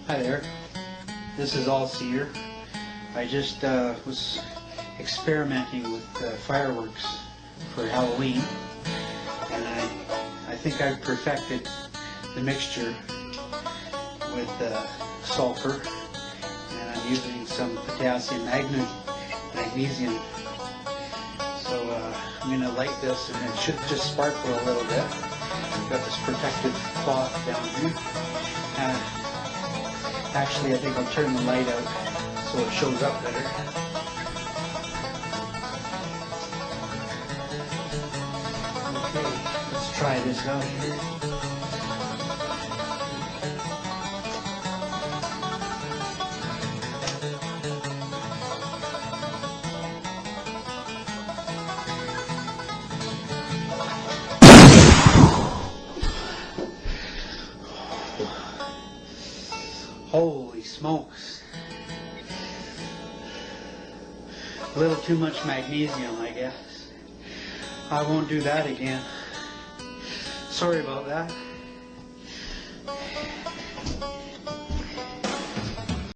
Hi there, this is All-Seer. I just was experimenting with fireworks for Halloween, and I think I've perfected the mixture with sulfur, and I'm using some potassium magnesium. So I'm going to light this, and it should just sparkle a little bit. I've got this protective cloth down here. Actually, I think I'll turn the light out so it shows up better. Okay, let's try this out here. Holy smokes. A little too much magnesium, I guess. I won't do that again. Sorry about that.